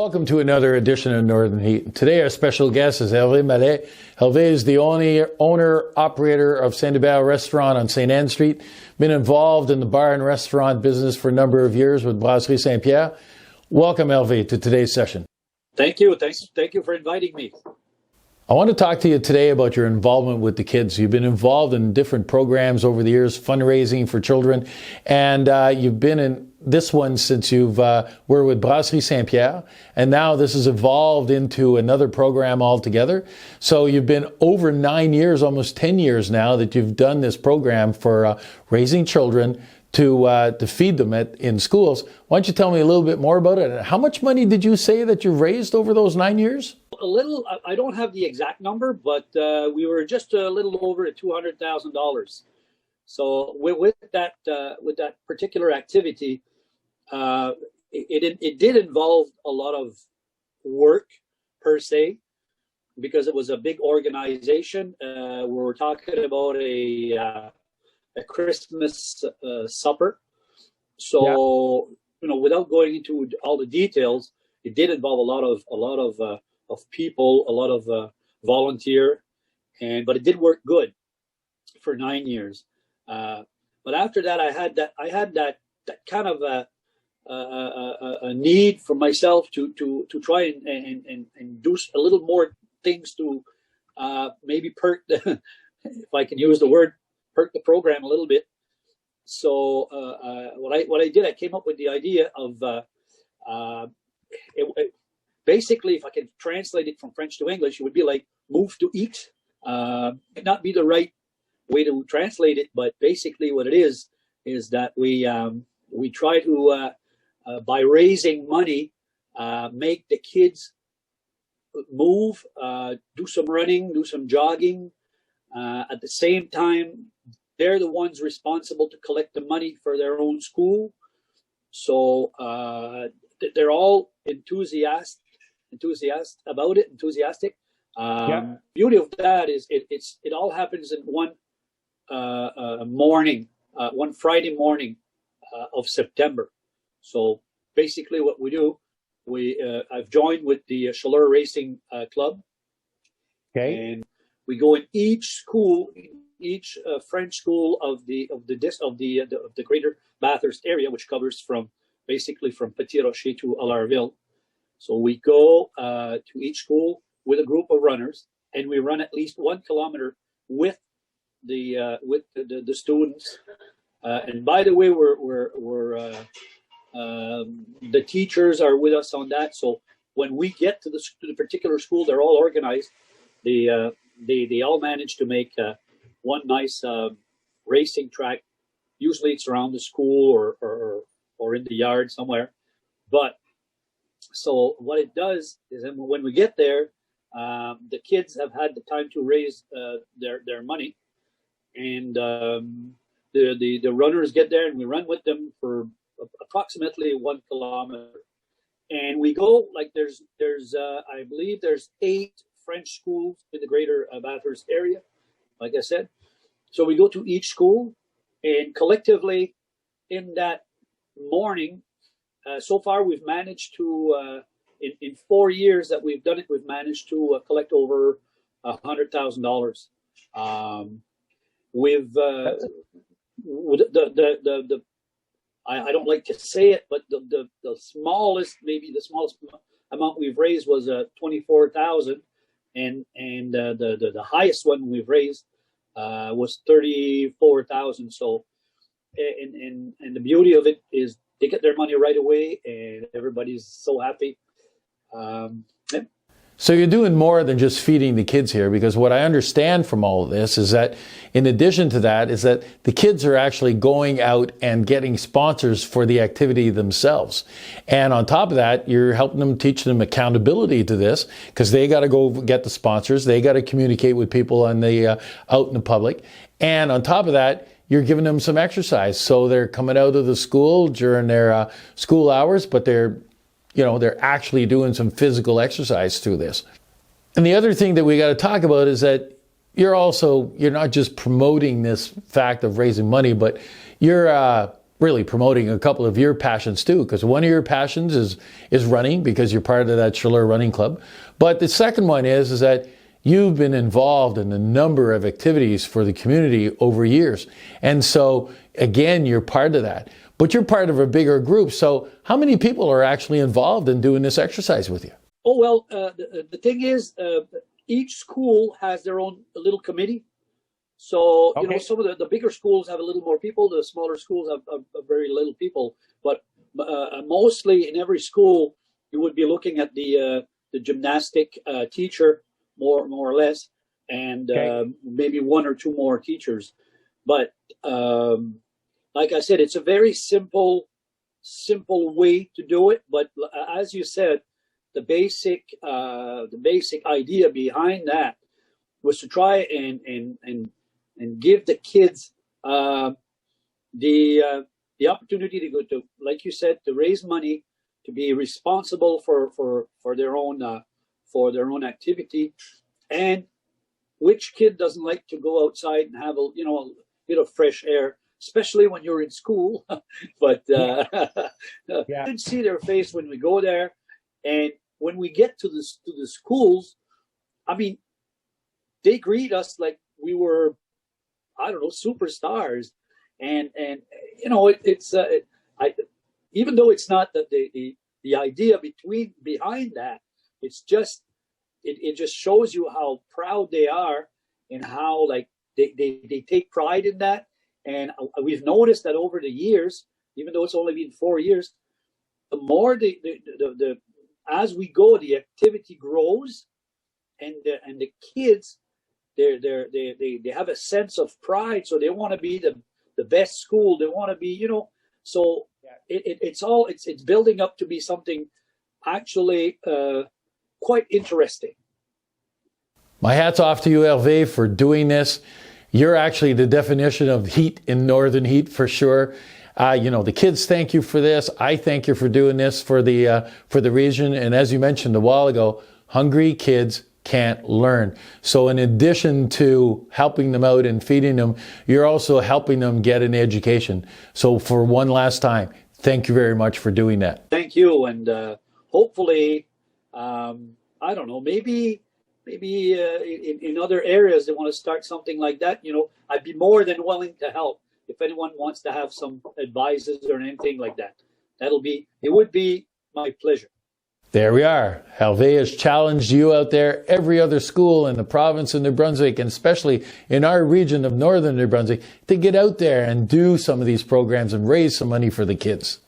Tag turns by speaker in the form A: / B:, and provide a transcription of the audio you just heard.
A: Welcome to another edition of Northern Heat. Today our special guest is Hervé Mallet. Hervé is the owner-operator of Saint-Hubert Restaurant on St. Anne Street. Been involved in the bar and restaurant business for a number of years with Brasserie Saint-Pierre. Welcome, Hervé, to today's session.
B: Thank you. Thank you for inviting me.
A: I want to talk to you today about your involvement with the kids. You've been involved in different programs over the years, fundraising for children, and you've been in this one since you've were with Brasserie Saint-Pierre, and now this has evolved into another program altogether. So you've been over 9 years, almost 10 years now that you've done this program for raising children to feed them in schools. Why don't you tell me a little bit more about it? How much money did you say that you've raised over those 9 years?
B: A little. I don't have the exact number, but we were just a little over $200,000. So with that particular activity, it did involve a lot of work per se, because it was a big organization. We were talking about a Christmas supper. So without going into all the details, it did involve a lot of people, a lot of volunteer, but it did work good for 9 years. But after that, I had that kind of a need for myself to try and do a little more things to maybe perk the, if I can use the word, perk the program a little bit. So what I did, I came up with the idea of basically, if I can translate it from French to English, it would be like move to eat. Might not be the right way to translate it, but basically what it is that we try to by raising money, make the kids move, do some running, do some jogging. At the same time, they're the ones responsible to collect the money for their own school. So they're all enthusiastic about it. Beauty of that is it all happens in one morning, one Friday morning of September. So basically, what we do, I've joined with the Chaleur Racing Club, and we go in each school, each French school of the Greater Bathurst area, which covers from Petit Rocher to Allarville. So we go to each school with a group of runners, and we run at least 1 kilometer with the students. And by the way, the teachers are with us on that. So when we get to the particular school, they're all organized. They all manage to make one nice racing track. Usually it's around the school or in the yard somewhere. But so what it does is when we get there, the kids have had the time to raise their money, and the runners get there, and we run with them for approximately 1 kilometer. And we go like there's I believe there's 8 French schools in the Greater Bathurst area, like I said. So we go to each school, and collectively in that morning, so far we've managed to, in 4 years that we've done it, we've managed to collect over $100,000. I don't like to say it, but the smallest amount we've raised was 24,000. And the highest one we've raised was 34,000. So, and the beauty of it is they get their money right away, and everybody's so happy.
A: So you're doing more than just feeding the kids here, because what I understand from all of this is that in addition to that is that the kids are actually going out and getting sponsors for the activity themselves. And on top of that, you're helping them, teach them accountability to this, because they got to go get the sponsors. They got to communicate with people out in the public. And on top of that, you're giving them some exercise. So they're coming out of the school during their school hours, but they're actually doing some physical exercise through this. And the other thing that we got to talk about is that you're not just promoting this fact of raising money, but you're really promoting a couple of your passions too, because one of your passions is running, because you're part of that Chaleur Running Club. But the second one is that you've been involved in a number of activities for the community over years. And so, again, you're part of that. But you're part of a bigger group. So how many people are actually involved in doing this exercise with you?
B: Oh, well, the thing is, each school has their own little committee. So, you know, some of the bigger schools have a little more people. The smaller schools have very little people. But mostly in every school, you would be looking at the gymnastic teacher, more or less, and maybe one or two more teachers. But like I said, it's a very simple way to do it. But as you said, the basic idea behind that was to try and give the kids the opportunity to go to, like you said, to raise money, to be responsible for their own activity. And which kid doesn't like to go outside and have a bit of fresh air, especially when you're in school? But you can see their face when we go there, and when we get to the schools, I mean, they greet us like we were, I don't know, superstars. And you know, even though it's not the idea behind that, it's just it just shows you how proud they are and how like they take pride in that. And we've noticed that over the years, even though it's only been 4 years, the more as we go, the activity grows, and the kids, they have a sense of pride, so they want to be the best school. They want to be, you know, so it's building up to be something actually quite interesting.
A: My hat's off to you, Hervé, for doing this. You're actually the definition of heat in Northern Heat for sure. You know, the kids thank you for this. I thank you for doing this for the region. And as you mentioned a while ago, hungry kids can't learn. So in addition to helping them out and feeding them, you're also helping them get an education. So for one last time, thank you very much for doing that.
B: Thank you. And hopefully, I don't know, maybe in other areas they want to start something like that. You know, I'd be more than willing to help if anyone wants to have some advices or anything like that. It would be my pleasure.
A: There we are. Hervé has challenged you out there, every other school in the province of New Brunswick, and especially in our region of Northern New Brunswick, to get out there and do some of these programs and raise some money for the kids.